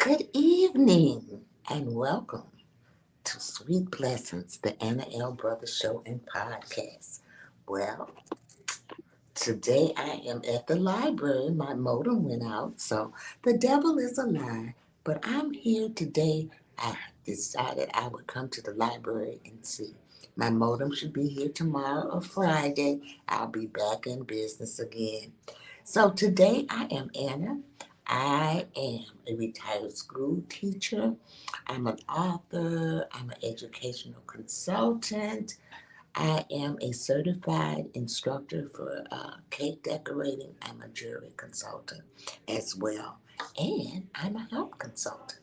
Good evening and welcome to Sweet Blessings, the Anna L. Brothers Show and Podcast. Well, today I am at the library. My modem went out, so the devil is a lie. But I'm here today. I decided I would come to the library and see. My modem should be here tomorrow or Friday. I'll be back in business again. So today I am Anna. I am a retired school teacher. I'm an author. I'm an educational consultant. I am a certified instructor for cake decorating. I'm a jewelry consultant as well. And I'm a health consultant.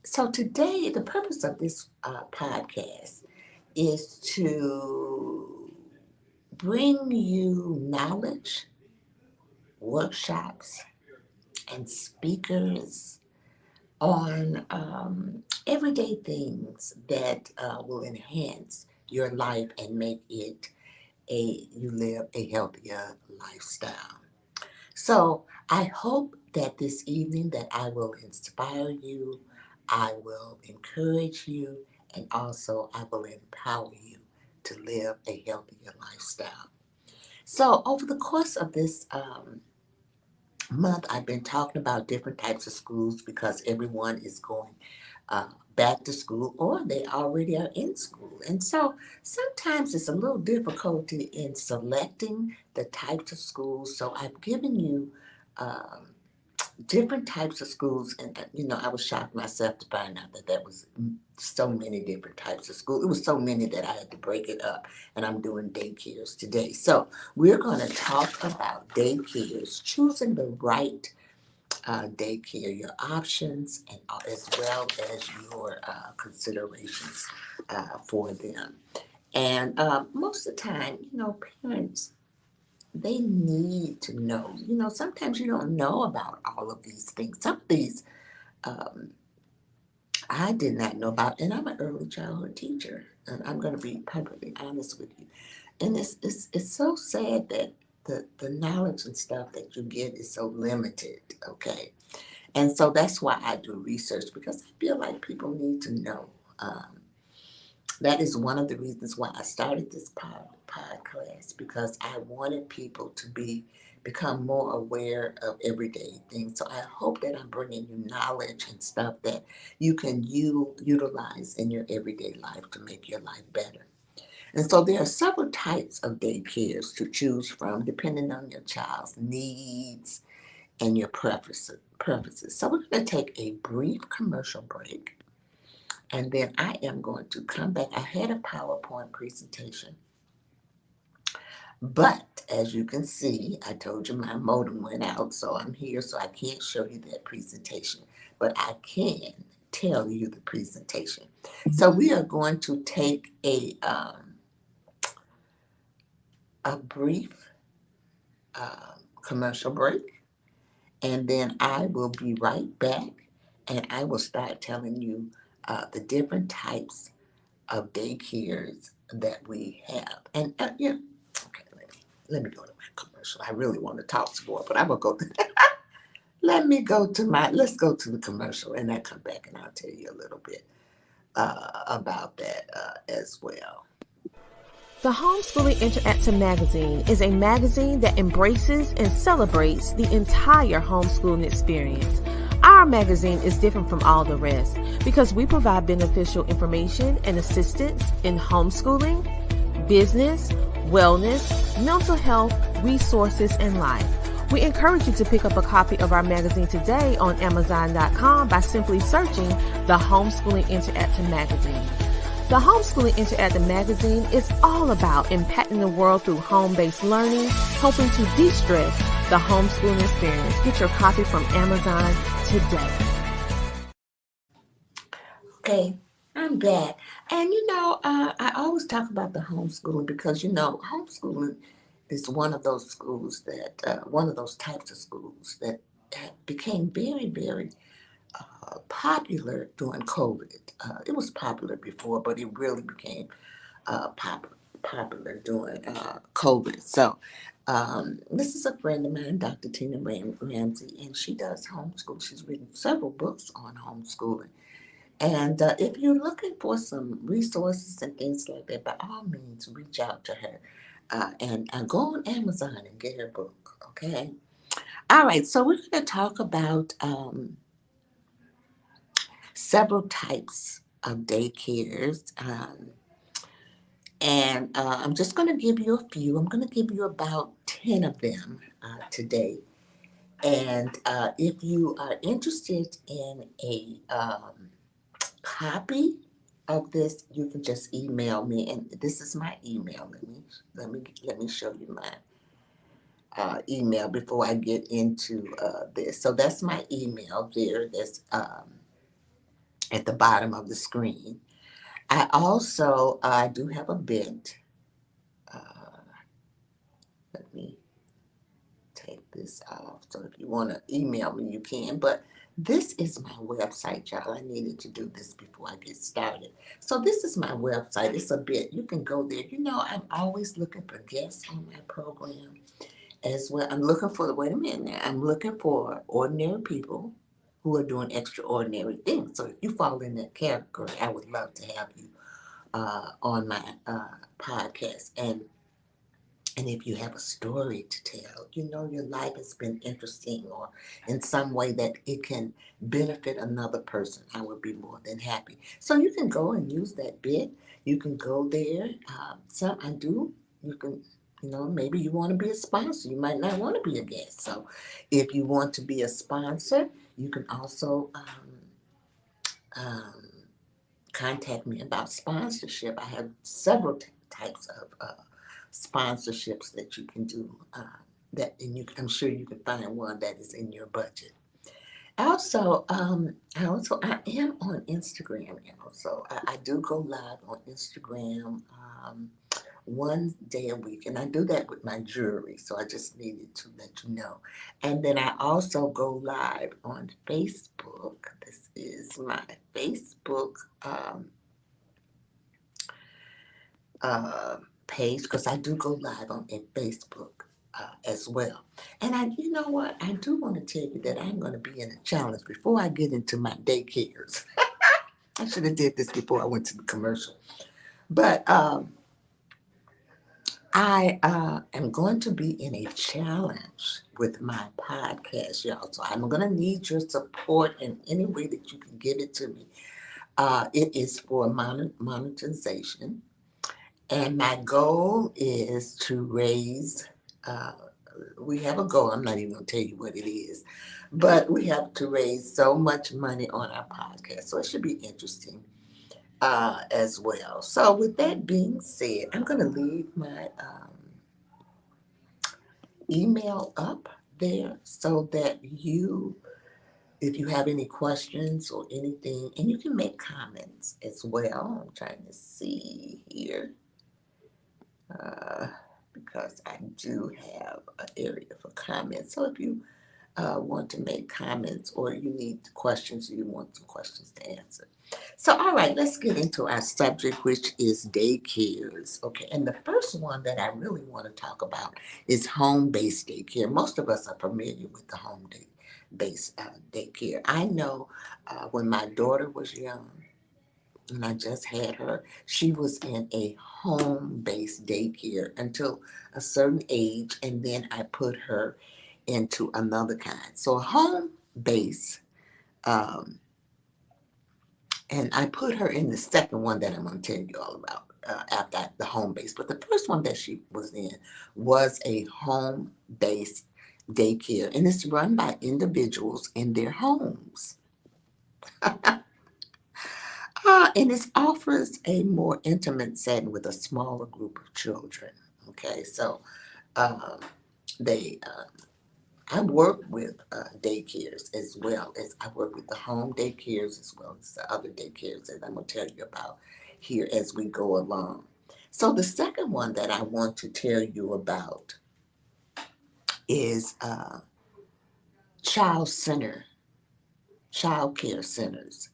So today, the purpose of this podcast is to bring you knowledge, workshops, and speakers on everyday things that will enhance your life and make it you live a healthier lifestyle. So I hope that this evening that I will inspire you, I will encourage you, and also I will empower you to live a healthier lifestyle. So over the course of this month, I've been talking about different types of schools because everyone is going back to school or they already are in school. And so sometimes it's a little difficulty in selecting the types of schools. So I've given you um, different types of schools. And, I was shocked myself to find out that there was so many different types of schools. It was so many that I had to break it up. And I'm doing daycares today. So we're going to talk about daycares, choosing the right daycare, your options, and as well as your considerations for them. And most of the time, parents, they need to know. Sometimes you don't know about all of these things. Some of these um, I did not know about, and I'm an early childhood teacher, and I'm going to be perfectly honest with you. And it's so sad that the knowledge and stuff that you get is so limited, okay? And so that's why I do research because I feel like people need to know. That is one of the reasons why I started this podcast because I wanted people to become more aware of everyday things. So I hope that I'm bringing you knowledge and stuff that you can utilize in your everyday life to make your life better. And so there are several types of daycares to choose from depending on your child's needs and your preferences. So we're going to take a brief commercial break, and then I am going to come back. I had a PowerPoint presentation, but as you can see, I told you my modem went out, so I'm here, so I can't show you that presentation, but I can tell you the presentation. So we are going to take a brief commercial break, and then I will be right back and I will start telling you the different types of daycares that we have. And yeah, okay, let me go to my commercial. I really want to talk some more, but I'm gonna go. Let's go to the commercial, and I come back and I'll tell you a little bit about that as well. The Homeschooling Interactive Magazine is a magazine that embraces and celebrates the entire homeschooling experience. Our magazine is different from all the rest because we provide beneficial information and assistance in homeschooling, business, wellness, mental health, resources, and life. We encourage you to pick up a copy of our magazine today on Amazon.com by simply searching the Homeschooling Interactive Magazine. The Homeschooling Interactive Magazine is all about impacting the world through home-based learning, helping to de-stress the homeschooling experience. Get your copy from Amazon today. Okay, I'm back. And I always talk about the homeschooling because homeschooling is one of those schools one of those types of schools that became very, very popular during COVID. It was popular before, but it really became popular during COVID. So This is a friend of mine, Dr. Tina Ramsey, and she does homeschool. She's written several books on homeschooling. And if you're looking for some resources and things like that, by all means, reach out to her and go on Amazon and get her book. Okay. All right. So we're going to talk about several types of daycares. And I'm just going to give you a few. I'm going to give you about 10 of them today. And if you are interested in a copy of this, you can just email me. And this is my email. Let me show you my email before I get into this. So that's my email there. That's at the bottom of the screen. I also do have a bit. Uh, Let me take this off. So if you want to email me, you can. But this is my website, y'all. I needed to do this before I get started. So this is my website. It's a bit. You can go there. You know, I'm always looking for guests on my program as well. I'm looking for, wait a minute now, I'm looking for ordinary people who are doing extraordinary things. So if you fall in that category, I would love to have you on my podcast. And if you have a story to tell, you know your life has been interesting or in some way that it can benefit another person, I would be more than happy. So you can go and use that bit. You can go there. Some I do. You can, maybe you want to be a sponsor. You might not want to be a guest. So if you want to be a sponsor, you can also um, contact me about sponsorship. I have several types of sponsorships that you can do. I'm sure you can find one that is in your budget. Also, I am on Instagram now, so I do go live on Instagram one day a week, and I do that with my jewelry. So I just needed to let you know. And then I also go live on Facebook. This is my Facebook uh, page because I do go live on Facebook as well. And you know what? I do want to tell you that I'm going to be in a challenge before I get into my daycares. I should have did this before I went to the commercial, but I am going to be in a challenge with my podcast, y'all. So I'm going to need your support in any way that you can give it to me. It is for monetization. And my goal is to raise, uh, we have a goal. I'm not even going to tell you what it is, but we have to raise so much money on our podcast. So it should be interesting as well. So, with that being said, I'm going to leave my email up there so that if you have any questions or anything, and you can make comments as well. I'm trying to see here. Uh, because I do have an area for comments. So if you want to make comments or you need questions or you want some questions to answer. So, all right, let's get into our subject, which is daycares. Okay, and the first one that I really want to talk about is home-based daycare. Most of us are familiar with the home-based daycare. I know when my daughter was young, and I just had her, she was in a home based daycare until a certain age, and then I put her into another kind. So, a home base, um, and I put her in the second one that I'm going to tell you all about after the home base. But the first one that she was in was a home based daycare, and it's run by individuals in their homes. And it offers a more intimate setting with a smaller group of children. Okay, so um, they, I work with daycares as well as I work with the home daycares as well as the other daycares that I'm going to tell you about here as we go along. So the second one that I want to tell you about is child center, child care centers.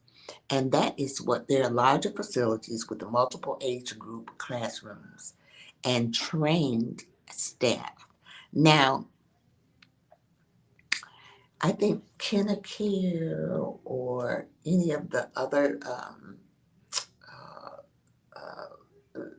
And that is what they're larger facilities with a multiple age group classrooms and trained staff. Now, I think Kinacare or any of the other,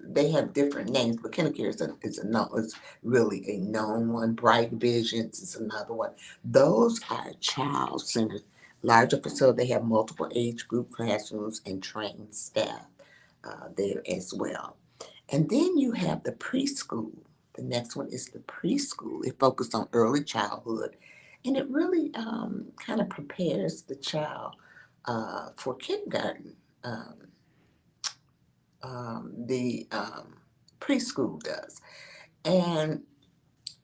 they have different names, but Kinacare is really a known one. Bright Visions is another one. Those are child centered, larger facilities. They have multiple age group classrooms and trained staff there as well. And then you have the preschool. The next one is the preschool. It focuses on early childhood, and it really kind of prepares the child for kindergarten. The preschool does, and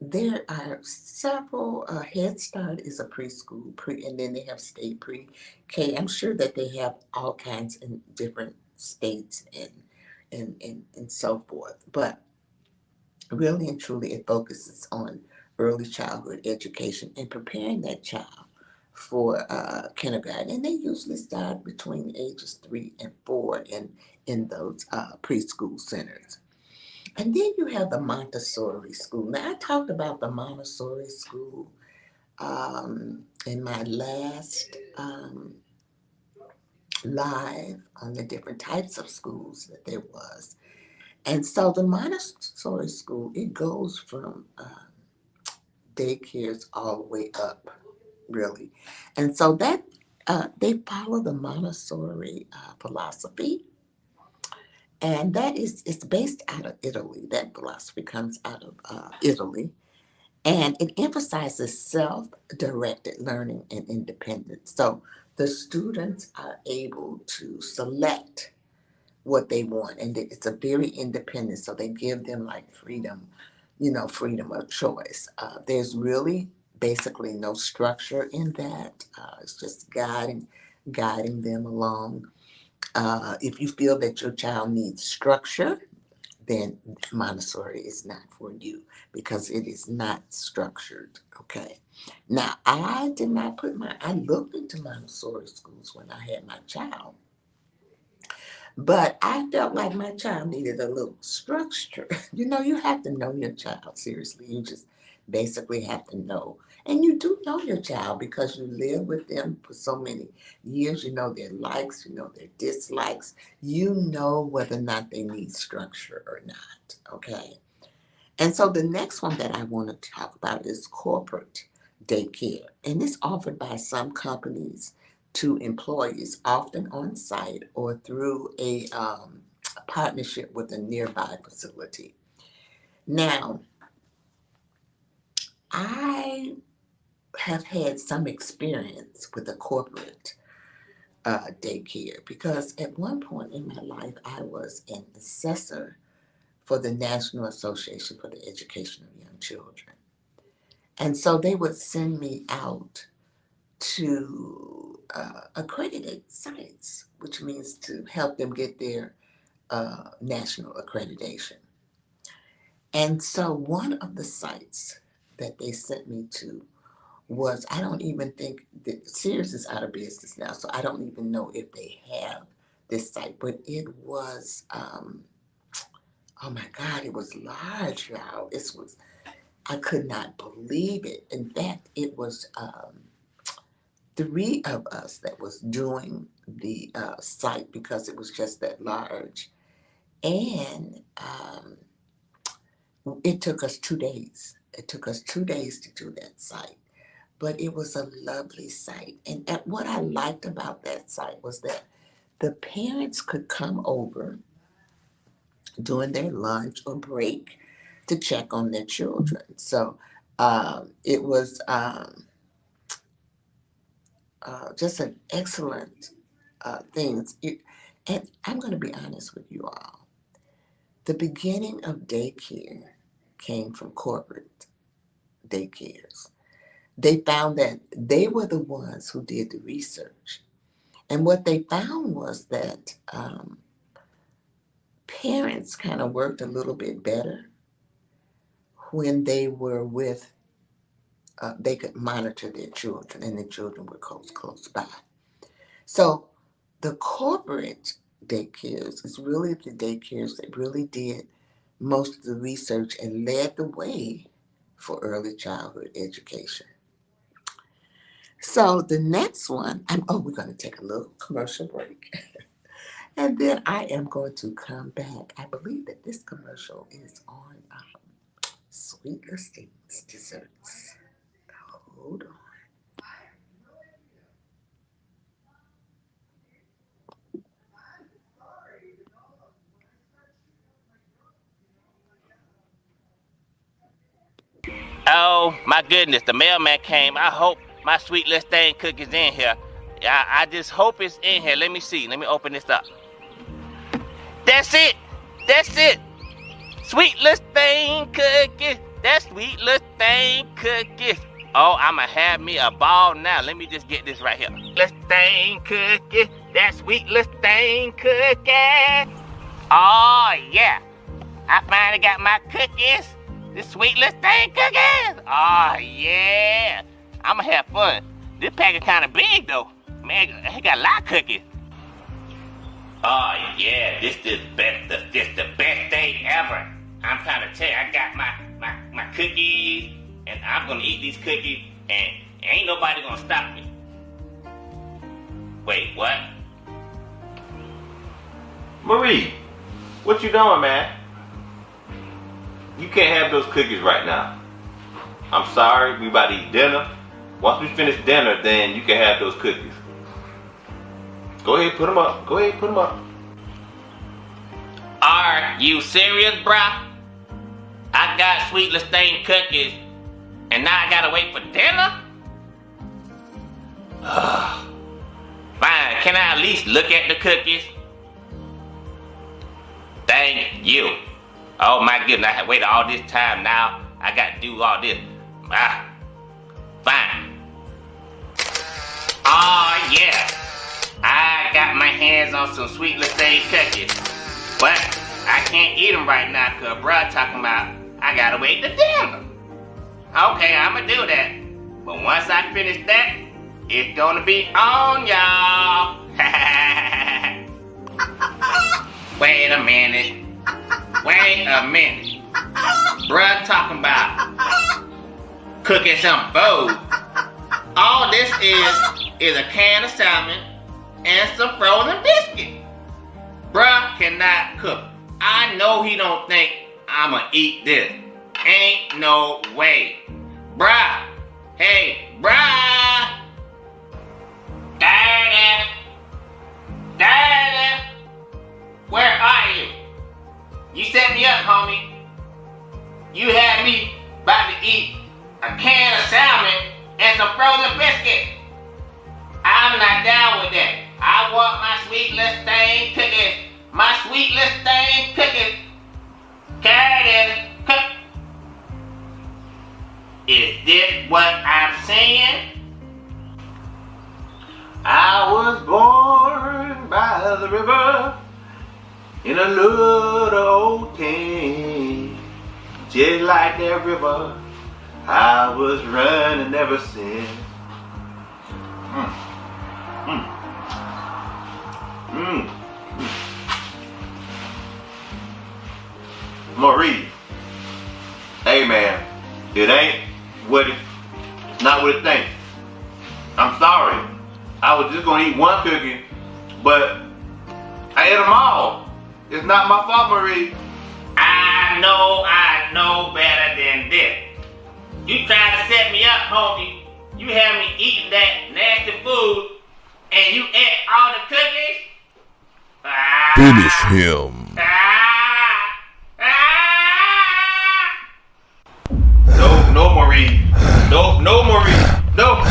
there are several. Head Start is a preschool, and then they have state pre-K. I'm sure that they have all kinds in different states and so forth, but really and truly, it focuses on early childhood education and preparing that child for kindergarten. And they usually start between ages 3 and 4 in those preschool centers. And then you have the Montessori school. Now, I talked about the Montessori school in my last live on the different types of schools that there was. And so the Montessori school, it goes from daycares all the way up, really. And so that they follow the Montessori philosophy, and that is it's based out of Italy. That philosophy comes out of Italy, and it emphasizes self-directed learning and independence. So the students are able to select what they want, and it's a very independent. So they give them like freedom, freedom of choice. There's really basically no structure in that. It's just guiding them along. If you feel that your child needs structure, then Montessori is not for you because it is not structured. Okay. Now, I looked into Montessori schools when I had my child, but I felt like my child needed a little structure. You have to know your child, seriously. You just basically have to know. And you do know your child because you live with them for so many years. You know their likes, you know their dislikes. You know whether or not they need structure or not. Okay. And so the next one that I want to talk about is corporate daycare. And it's offered by some companies to employees, often on site or through a partnership with a nearby facility. Now, I have had some experience with a corporate daycare because at one point in my life, I was an assessor for the National Association for the Education of Young Children. And so they would send me out to accredited sites, which means to help them get their national accreditation. And so one of the sites that they sent me to was, I don't even think that Sears is out of business now, so I don't even know if they have this site, but it was, oh my God, it was large, y'all. I could not believe it. In fact, it was three of us that was doing the site because it was just that large. And it took us 2 days. It took us 2 days to do that site. But it was a lovely site. And what I liked about that site was that the parents could come over during their lunch or break to check on their children. So it was just an excellent things. And I'm going to be honest with you all. The beginning of daycare came from corporate daycares. They found that they were the ones who did the research. And what they found was that parents kind of worked a little bit better when they were they could monitor their children and the children were close by. So the corporate daycares is really the daycares that really did most of the research and led the way for early childhood education. So the next one, we're going to take a little commercial break. And then I am going to come back. I believe that this commercial is on Sweet Listings Desserts. Hold on. Oh my goodness, the mailman came. I hope my Sweet Little Thing cookie's in here. I just hope it's in here. Let me see. Let me open this up. That's it. That's it. Sweet Little Thing cookies. That's Sweet Little Thing cookies. Oh, I'ma have me a ball now. Let me just get this right here. Little Thing cookies. That's Sweet Little Thing cookies. Oh yeah. I finally got my cookies. This Sweet Little Thing cookies! Oh, yeah! I'ma have fun. This package kinda big, though. Man, it got a lot of cookies. Oh, yeah, this the best day ever. I'm trying to tell you, I got my cookies, and I'm gonna eat these cookies, and ain't nobody gonna stop me. Wait, what? Marie, what you doing, man? You can't have those cookies right now. I'm sorry, we about to eat dinner. Once we finish dinner, then you can have those cookies. Go ahead, put them up. Go ahead, put them up. Are you serious, bruh? I got Sweet Little Thing cookies, and now I gotta wait for dinner? Fine, can I at least look at the cookies? Thank you. Oh my goodness, I have waited all this time now. I gotta do all this. Fine. Oh yeah. I got my hands on some Sweet Little Thing cookies. But I can't eat them right now because bruh talking about I gotta wait to dinner. Okay, I'ma do that. But once I finish that, it's gonna be on y'all. Wait a minute. Wait a minute. Bruh talking about cooking some food. All this is a can of salmon and some frozen biscuit. Bruh cannot cook. I know he don't think I'ma eat this. Ain't no way. Bruh. Hey, bruh. Daddy. Daddy. Where are you? You set me up, homie. You had me about to eat a can of salmon and some frozen biscuit. I'm not down with that. I want my Sweet Little Thing cookies. My Sweet Little Thing cookies. Carrot cook. Is this what I'm saying? I was born by the river in a little old tent. Just like that river, I was running ever since. Marie, hey man, it ain't not what it think. I'm sorry. I was just gonna eat one cookie, but I ate them all. It's not my fault, Marie. I know better than this. You tried to set me up, homie. You had me eating that nasty food, and you ate all the cookies? Finish him. No, Marie. No, Marie. No.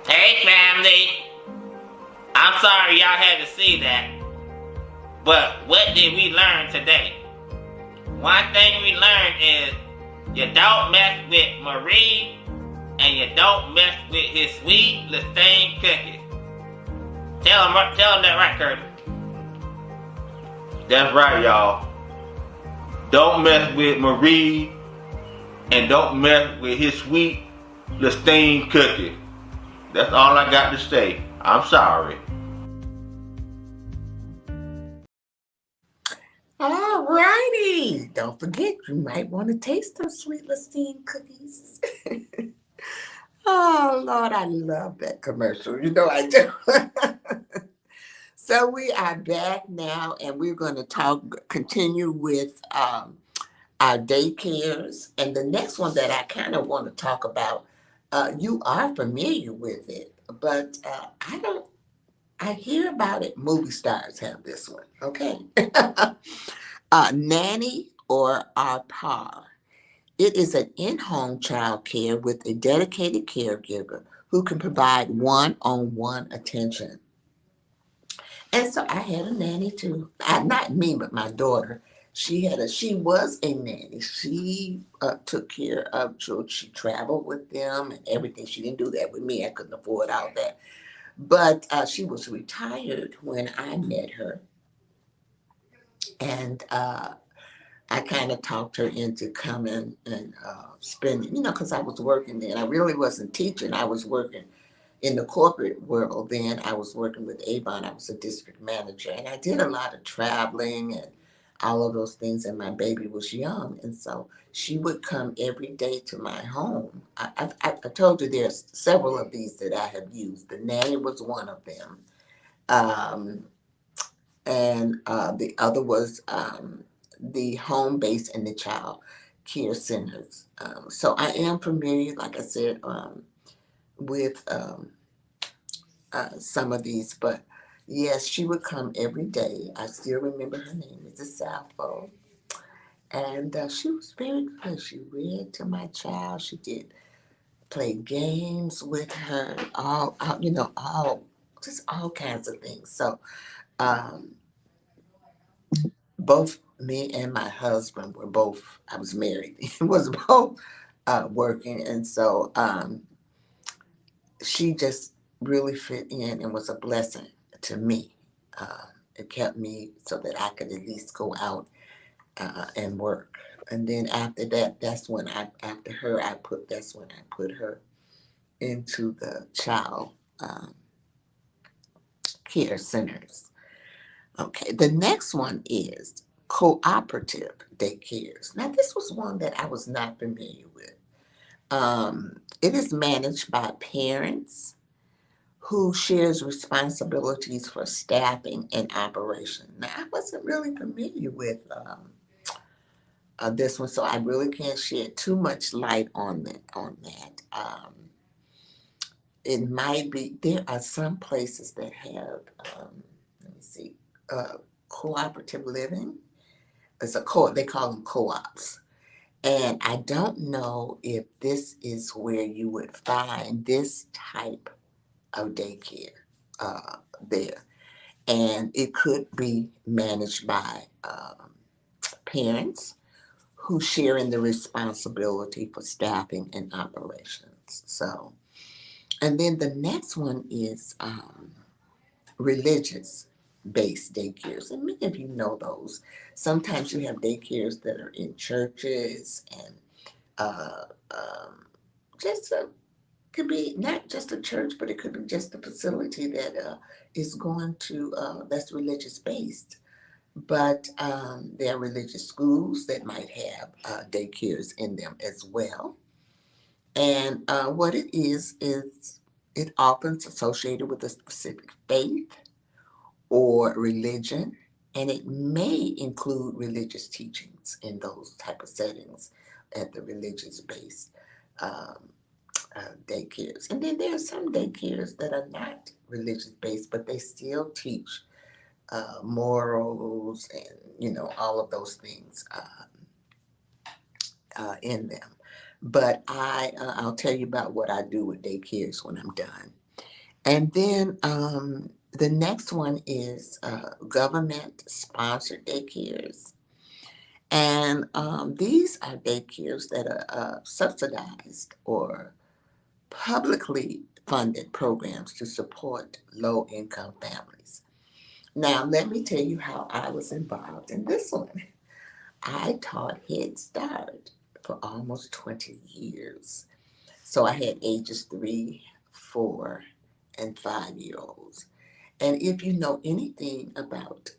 Hey, family. I'm sorry y'all had to see that. But what did we learn today? One thing we learned is you don't mess with Marie and you don't mess with his Sweet Little Thing cookies. Tell him that right, Curtis. That's right, y'all. Don't mess with Marie and don't mess with his Sweet Little Thing cookie. That's all I got to say. I'm sorry. All righty. Don't forget, you might want to taste those sweet Listine cookies. Oh, Lord, I love that commercial. You know I do. So we are back now, and we're going to continue with our daycares. And the next one that I kind of want to talk about, you are familiar with it, but I hear about it. Movie stars have this one, okay? Nanny or our par. It is an in-home child care with a dedicated caregiver who can provide one-on-one attention. And so I had a nanny too. Not me, but my daughter. She was a nanny. She took care of children. She traveled with them and everything. She didn't do that with me. I couldn't afford all that. But she was retired when I met her. And I kind of talked her into coming and spending, because I was working then. I really wasn't teaching. I was working in the corporate world then. I was working with Avon. I was a district manager, and I did a lot of traveling and all of those things. And my baby was young, and so she would come every day to my home. I told you there's several of these that I have used. The nanny was one of them, um, and the other was the home base and the child care centers. So I am familiar, like I said, with some of these, but yes, she would come every day. I still remember her name, Mrs. Sappho, and she was very good. She read to my child. She did play games with her, all just all kinds of things. So um, both me and my husband were both. I was married. Was both working, and so she just really fit in and was a blessing to me. It kept me so that I could at least go out and work. And then after that, that's when I put her into the child um, care centers. Okay, the next one is cooperative daycares. Now, this was one that I was not familiar with. It is managed by parents who shares responsibilities for staffing and operation. Now, I wasn't really familiar with this one, so I really can't shed too much light on that. It might be there are some places that have, let me see, uh, cooperative living. It's a co. They call them co-ops. And I don't know if this is where you would find this type of daycare there. And it could be managed by parents who share in the responsibility for staffing and operations. So, and then the next one is religious based daycares. And many of you know those. Sometimes you have daycares that are in churches and uh, um, just could be not just a church, but it could be just a facility that is going to that's religious based. But there are religious schools that might have daycares in them as well. And what it is it often associated with a specific faith or religion, and it may include religious teachings in those type of settings at the religious based um, daycares. And then there are some daycares that are not religious based, but they still teach morals and all of those things in them. But I'll tell you about what I do with daycares when I'm done. And then the next one is government sponsored daycares. And these are daycares that are subsidized or publicly funded programs to support low income families. Now, let me tell you how I was involved in this one. I taught Head Start for almost 20 years. So I had ages 3, 4, and 5-year-olds. And if you know anything about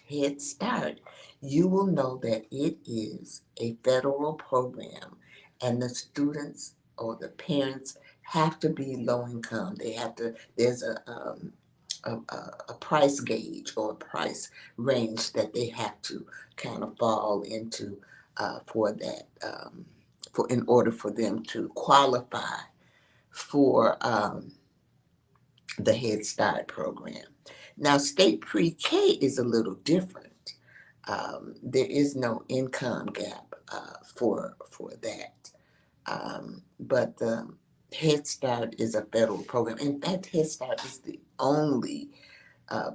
Head Start, you will know that it is a federal program, and the students or the parents have to be low income. They have to. There's a price gauge or a price range that they have to kind of fall into for that. For in order for them to qualify for the Head Start program. Now, state pre-K is a little different. There is no income gap for that. But the Head Start is a federal program. In fact, Head Start is the only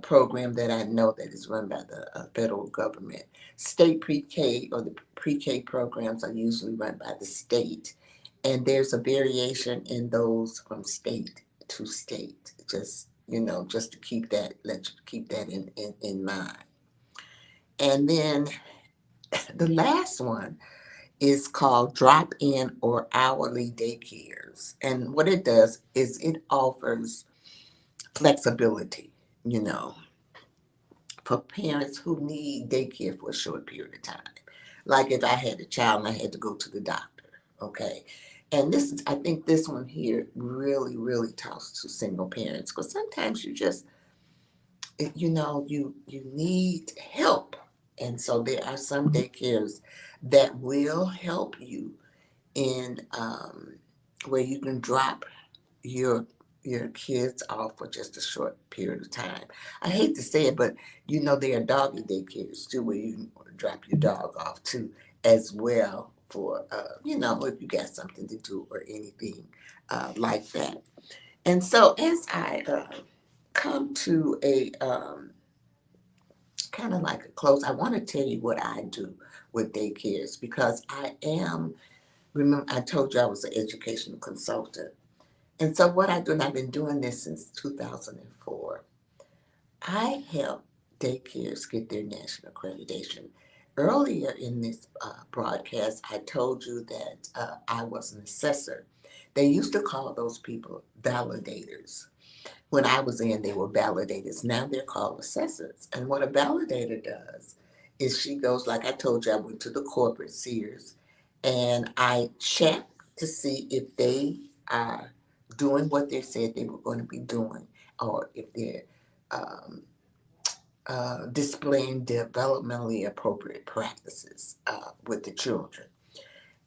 program that I know that is run by the federal government. State pre-K or the pre-K programs are usually run by the state, and there's a variation in those from state to state. Just just to keep that, let you keep that in mind. And then the last one is called drop-in or hourly daycares, and what it does is it offers flexibility. You know, for parents who need daycare for a short period of time. Like if I had a child and I had to go to the doctor, okay? And I think this one here really, really talks to single parents because sometimes you just, you need help. And so there are some daycares that will help you in where you can drop your your kids off for just a short period of time. I hate to say it, but there are doggy daycares too where you can drop your dog off too as well for if you got something to do or anything like that. And so as I come to a kind of like a close, I want to tell you what I do with daycares because remember I told you I was an educational consultant. And so what I do, and I've been doing this since 2004, I help daycares get their national accreditation. Earlier in this broadcast, I told you that I was an assessor. They used to call those people validators. When I was in, they were validators. Now they're called assessors. And what a validator does is she goes, like I told you, I went to the corporate Sears and I check to see if they are doing what they said they were going to be doing or if they're um, displaying developmentally appropriate practices with the children.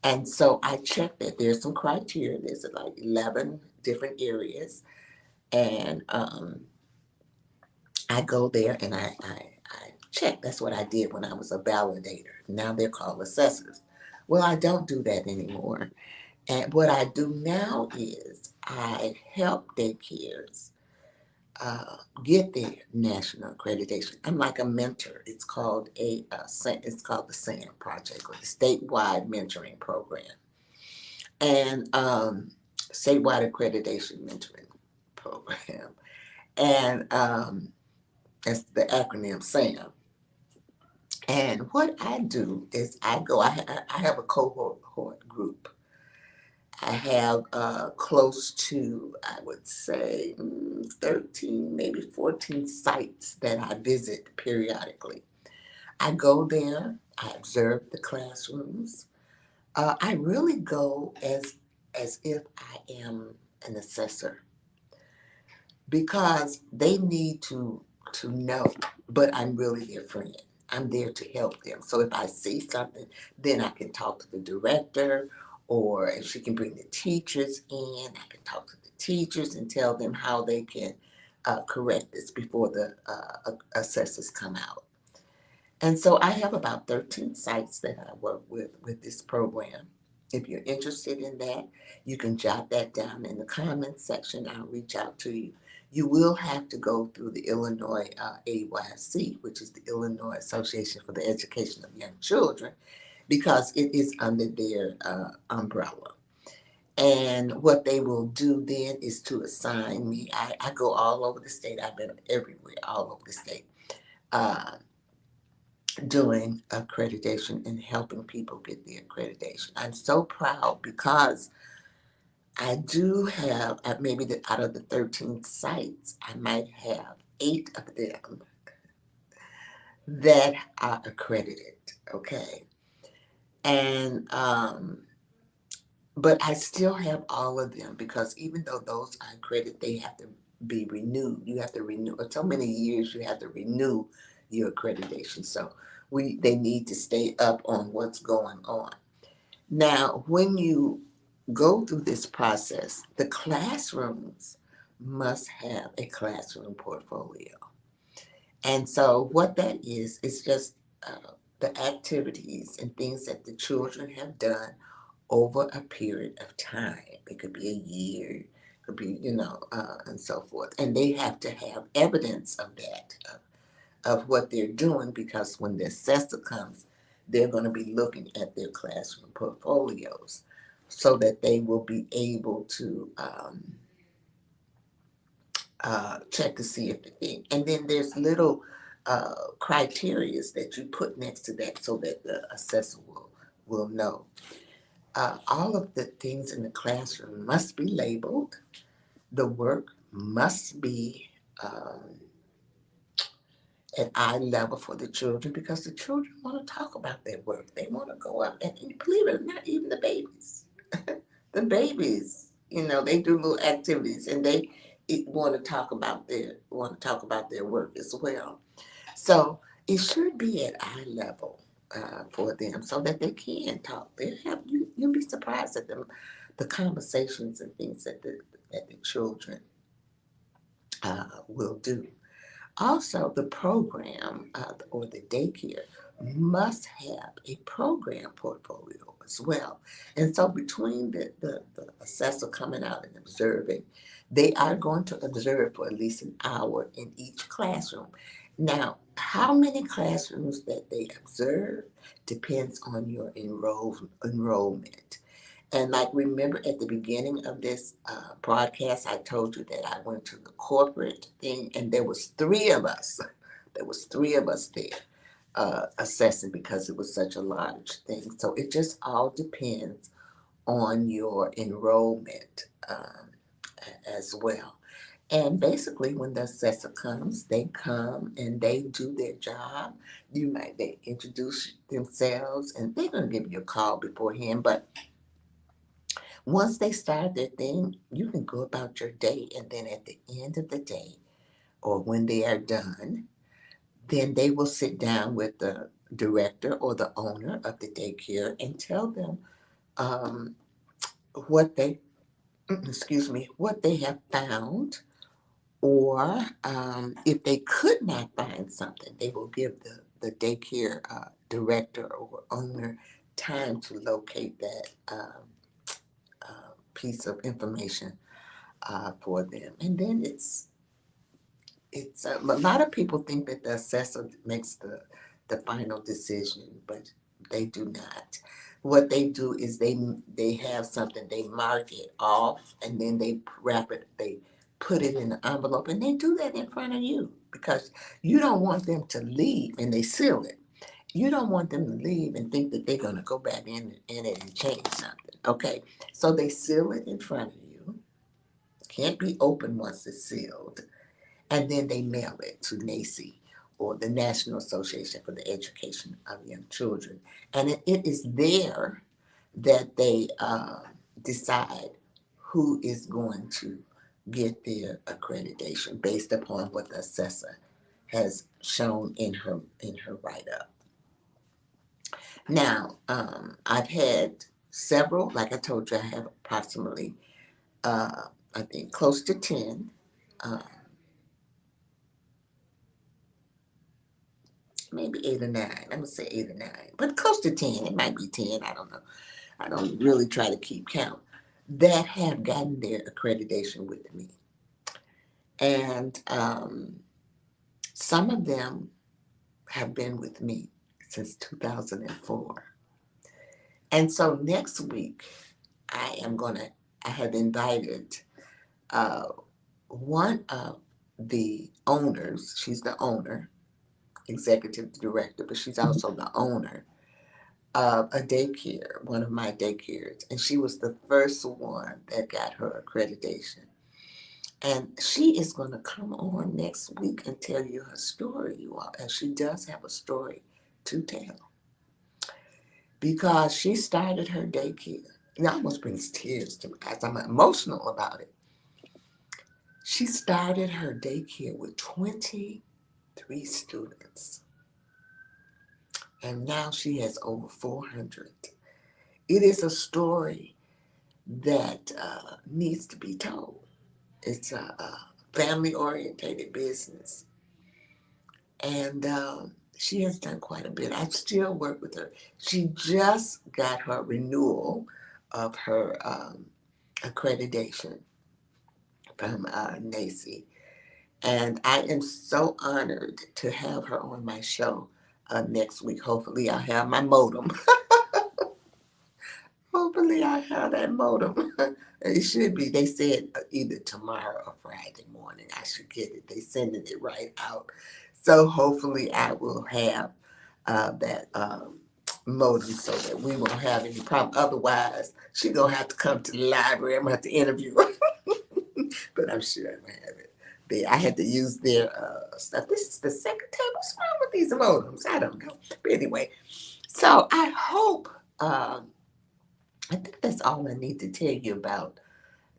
And so I checked that there's some criteria. There's like 11 different areas. And I go there and I check. That's what I did when I was a validator. Now they're called assessors. Well, I don't do that anymore. And what I do now is I help daycares get their national accreditation. I'm like a mentor. It's called it's called the SAM project or the statewide mentoring program, and statewide accreditation mentoring program, and that's the acronym SAM. And what I do is I have a cohort group. I have close to, I would say, 13, maybe 14 sites that I visit periodically. I go there, I observe the classrooms. I really go as if I am an assessor because they need to know, but I'm really their friend. I'm there to help them. So if I see something, then I can talk to the director, or if she can bring the teachers in, I can talk to the teachers and tell them how they can correct this before the assessors come out. And so I have about 13 sites that I work with this program. If you're interested in that, you can jot that down in the comments section. I'll reach out to you. You will have to go through the Illinois AYC, which is the Illinois Association for the Education of Young Children, because it is under their umbrella. And what they will do then is to assign me. I go all over the state. I've been everywhere, all over the state. Uh, Doing accreditation and helping people get the accreditation. I'm so proud because I do have, maybe out of the 13 sites, I might have 8 of them that are accredited, okay? And, but I still have all of them because even though those are accredited, they have to be renewed. You have to renew, or so many years you have to renew your accreditation. So they need to stay up on what's going on. Now, when you go through this process, the classrooms must have a classroom portfolio. And so what that is just the activities and things that the children have done over a period of time. It could be a year, it could be, and so forth. And they have to have evidence of that, of what they're doing, because when the assessor comes, they're going to be looking at their classroom portfolios so that they will be able to check to see if the thing. And then there's little criterias that you put next to that so that the assessor will know. All of the things in the classroom must be labeled. The work must be at eye level for the children, because the children want to talk about their work. They want to go up and believe it or not, even the babies. The babies, they do little activities and they want to talk about their work as well. So it should be at eye level for them so that they can talk. You'll be surprised at the conversations and things that the children will do. Also, the program or the daycare must have a program portfolio as well. And so between the assessor coming out and observing, they are going to observe for at least an hour in each classroom. Now, how many classrooms that they observe depends on your enrollment. And like, remember at the beginning of this broadcast, I told you that I went to the corporate thing, and there was 3 of us. There was 3 of us there assessing because it was such a large thing. So it just all depends on your enrollment as well. And basically, when the assessor comes, they come and they do their job. They introduce themselves, and they're going to give you a call beforehand, but once they start their thing, you can go about your day, and then at the end of the day, or when they are done, then they will sit down with the director or the owner of the daycare and tell them um, what they, what they have found, or if they could not find something, they will give the daycare director or owner time to locate that piece of information for them. And then it's a lot of people think that the assessor makes the final decision, but they do not. What they do is they have something, they mark it off, and then they wrap it, they put it in an envelope, and they do that in front of you because you don't want them to leave, and they seal it. You don't want them to leave and think that they're going to go back in it and change something. Okay, so they seal it in front of you. Can't be open once it's sealed, and then they mail it to NACI, or the National Association for the Education of Young Children. And it is there that they decide who is going to get their accreditation based upon what the assessor has shown in her write-up. Now, I've had several, like I told you, I have approximately, I think, close to 10. Maybe 8 or 9. I'm gonna say 8 or 9, but close to 10. It might be 10. I don't know. I don't really try to keep count. That have gotten their accreditation with me, and some of them have been with me since 2004. And so next week, I have invited one of the owners. She's the owner, executive director, but she's also the owner a daycare, one of my daycares, and she was the first one that got her accreditation. And she is going to come on next week and tell you her story, you all. And she does have a story to tell because she started her daycare. It almost brings tears to my eyes. I'm emotional about it. She started her daycare with 23 students, and now she has over 400. It is a story that needs to be told. It's a family orientated business. And she has done quite a bit. I still work with her. She just got her renewal of her accreditation from NACI. And I am so honored to have her on my show next week. Hopefully, I'll have my modem. Hopefully, I have that modem. It should be. They said either tomorrow or Friday morning I should get it. They sending it right out. So hopefully I will have that modem so that we won't have any problem. Otherwise, she gonna have to come to the library. I'm gonna have to interview her. But I'm sure I'm gonna have it. I had to use their stuff. This is the second time. What's wrong with these modems? I don't know. But anyway, so I hope. I think that's all I need to tell you about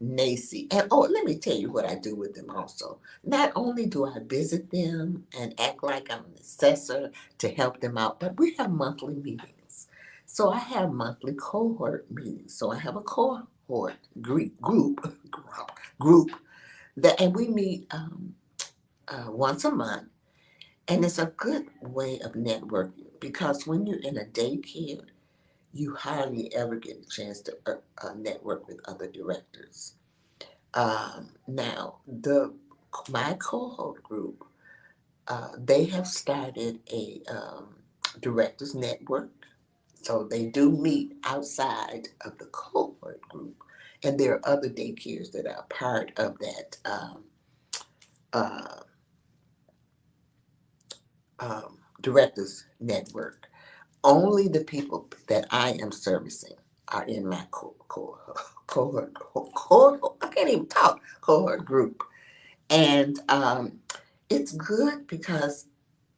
NACI. And oh, let me tell you what I do with them also. Not only do I visit them and act like I'm an assessor to help them out, but we have monthly meetings. So I have monthly cohort meetings. So I have a cohort group that, and we meet once a month, and it's a good way of networking because when you're in a daycare, you hardly ever get a chance to network with other directors. Now, my cohort group, they have started a directors network, so they do meet outside of the cohort group, and there are other daycares that are part of that uh, directors network. Only the people that I am servicing are in my cohort. I can't even talk. Cohort group, and it's good because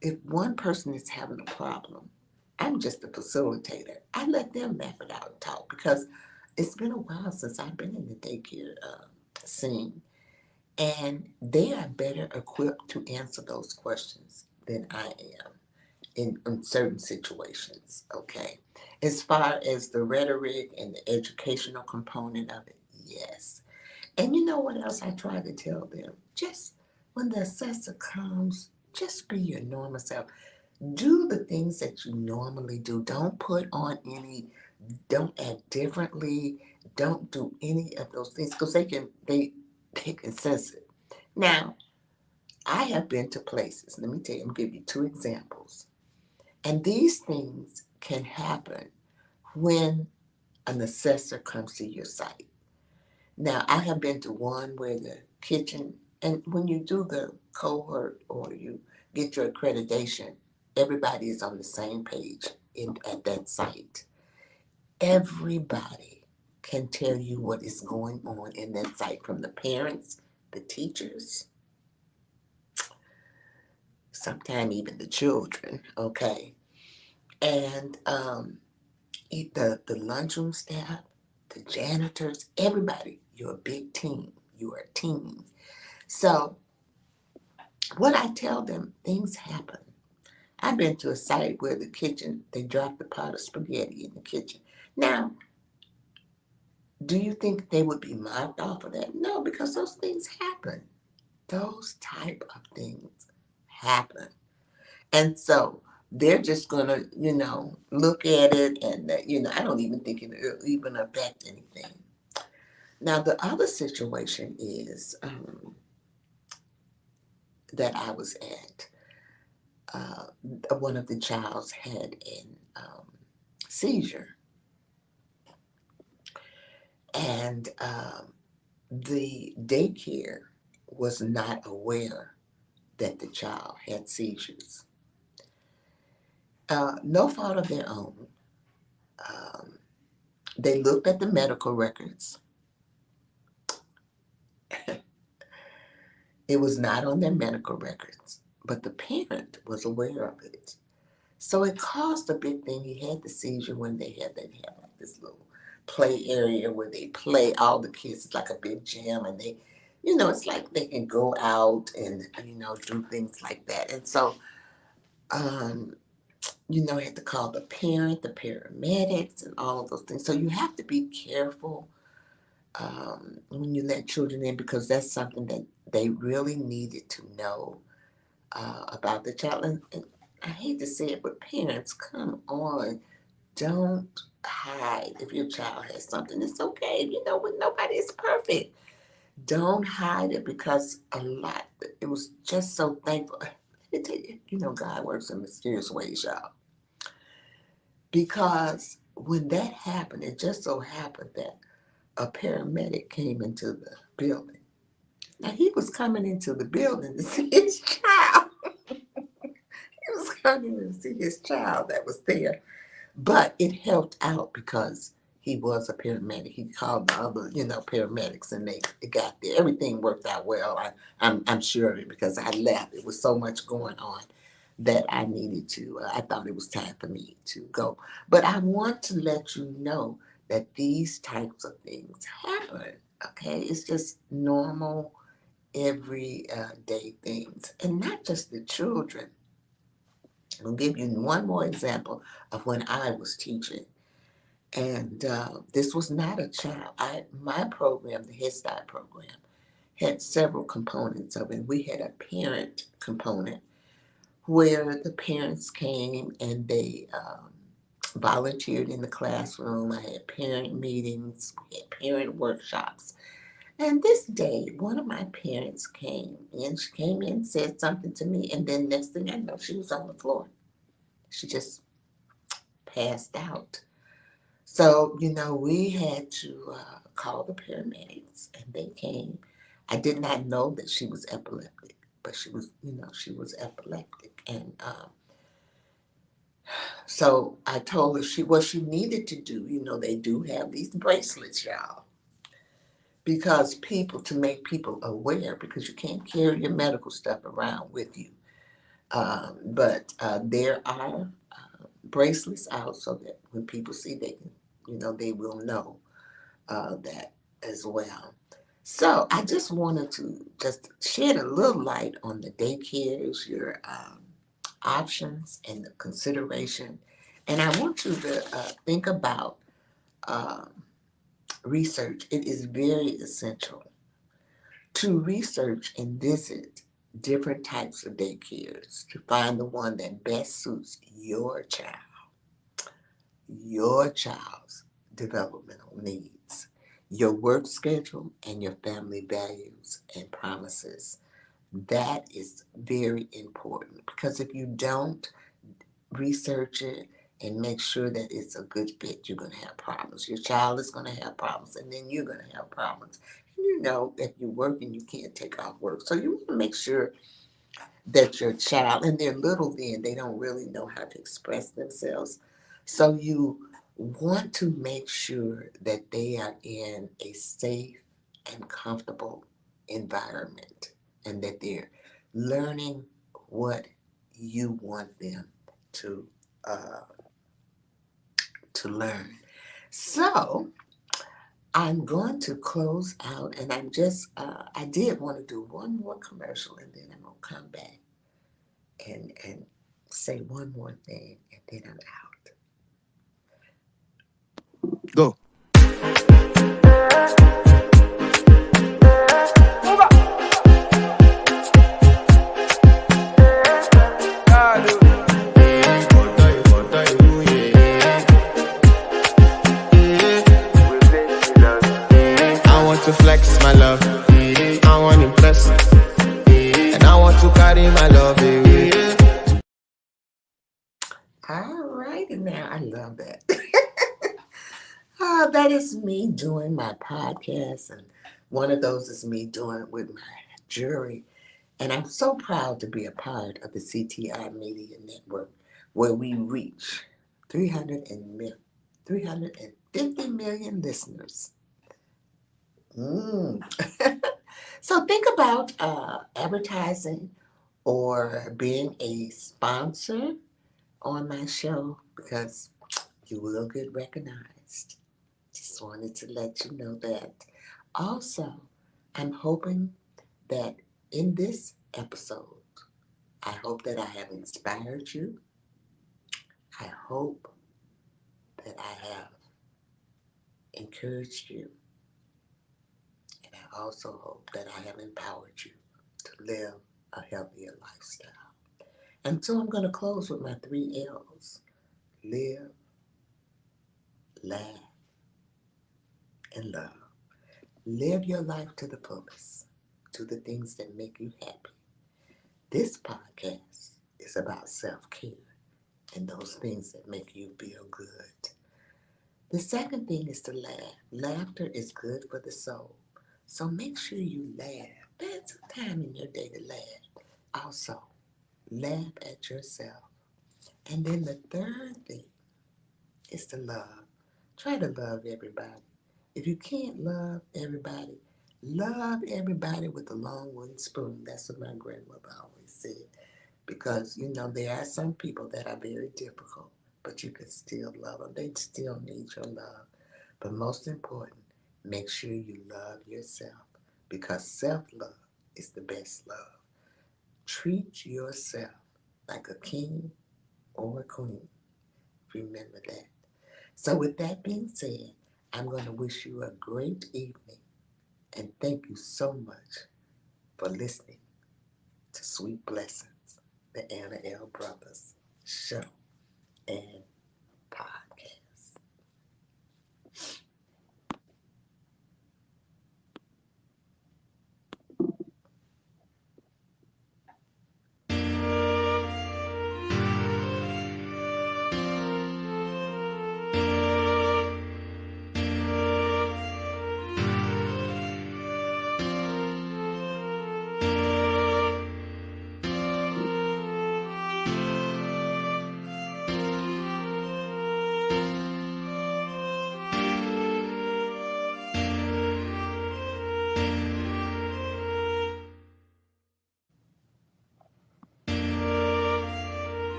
if one person is having a problem, I'm just a facilitator. I let them map it out and talk because it's been a while since I've been in the daycare scene, and they are better equipped to answer those questions than I am in certain situations, okay? As far as the rhetoric and the educational component of it, yes. And you know what else I try to tell them? Just when the assessor comes, just be your normal self. Do the things that you normally do. Don't put on don't act differently. Don't do any of those things because they can sense it. Now, I have been to places. Let me tell you, I'm gonna give you two examples. And these things can happen when an assessor comes to your site. Now, I have been to one where the kitchen, and when you do the cohort or you get your accreditation, everybody is on the same page at that site. Everybody can tell you what is going on in that site from the parents, the teachers, sometimes even the children, okay? And the lunchroom staff, the janitors, everybody. You're a big team. You are a team. So what I tell them, things happen. I've been to a site where the kitchen, they dropped a pot of spaghetti in the kitchen. Now, do you think they would be marked off of that? No, because those things happen. Those type of things happen. And so they're just gonna, look at it and I don't even think it'll even affect anything. Now the other situation is that I was at. One of the childs had an seizure, and the daycare was not aware that the child had seizures. No fault of their own. Um, they looked at the medical records. It was not on their medical records, but the parent was aware of it. So it caused a big thing. He had the seizure when they have like this little play area where they play all the kids. It's like a big gym, and they, it's like they can go out and do things like that. And so, um, had to call the parent, the paramedics, and all of those things. So you have to be careful when you let children in, because that's something that they really needed to know about the child. And I hate to say it, but parents, come on, don't hide if your child has something. It's okay, when nobody is perfect. Don't hide it, because it was just so thankful. God works in mysterious ways, y'all. Because when that happened, it just so happened that a paramedic came into the building. Now, he was coming into the building to see his child. He was coming to see his child that was there. But it helped out because he was a paramedic. He called the other, paramedics, and they got there. Everything worked out well. I'm sure of it, because I left. It was so much going on that I needed to. I thought it was time for me to go. But I want to let you know that these types of things happen. Okay, it's just normal, everyday things, and not just the children. I'll give you one more example of when I was teaching. And this was not a child. My program, the Head Start program, had several components of it. We had a parent component where the parents came and they volunteered in the classroom. I had parent meetings, we had parent workshops. And this day, one of my parents came in. She came in, said something to me, and then next thing I know, she was on the floor. She just passed out. So, we had to call the paramedics, and they came. I did not know that she was epileptic, but she was epileptic. And so I told her what she needed to do. They do have these bracelets, y'all, because to make people aware, because you can't carry your medical stuff around with you. But there are bracelets out so that when people see, they can, they will know that as well. So I just wanted to just shed a little light on the daycares, your options and the consideration. And I want you to think about research. It is very essential to research and visit different types of daycares to find the one that best suits your child's developmental needs, your work schedule, and your family values and promises. That is very important, because if you don't research it and make sure that it's a good fit, you're going to have problems. Your child is going to have problems, and then you're going to have problems. If you're working, you can't take off work. So you want to make sure that your child, and they're little then, they don't really know how to express themselves. So you want to make sure that they are in a safe and comfortable environment, and that they're learning what you want them to uh, to learn. So I'm going to close out, and I did want to do one more commercial, and then I'm going to come back and say one more thing, and then I'm out. Go. I want to flex my love. I want to impress. And I want to carry my love away. All righty now, I love that. That is me doing my podcast, and one of those is me doing it with my jury. And I'm so proud to be a part of the CTI Media Network, where we reach 350 million listeners. Mm. So think about advertising or being a sponsor on my show because you will get recognized. Just wanted to let you know that. Also, I'm hoping that in this episode, I hope that I have inspired you. I hope that I have encouraged you. And I also hope that I have empowered you to live a healthier lifestyle. And so I'm going to close with my 3 L's: live, laugh, and love. Live your life to the fullest, to the things that make you happy. This podcast is about self-care and those things that make you feel good. The second thing is to laugh. Laughter is good for the soul. So make sure you laugh. Spend some time in your day to laugh. Also, laugh at yourself. And then the third thing is to love. Try to love everybody. If you can't love everybody with a long wooden spoon. That's what my grandmother always said. Because, there are some people that are very difficult, but you can still love them. They still need your love. But most important, make sure you love yourself because self-love is the best love. Treat yourself like a king or a queen. Remember that. So with that being said, I'm going to wish you a great evening and thank you so much for listening to Sweet Blessings, the Anna L. Brothers show. And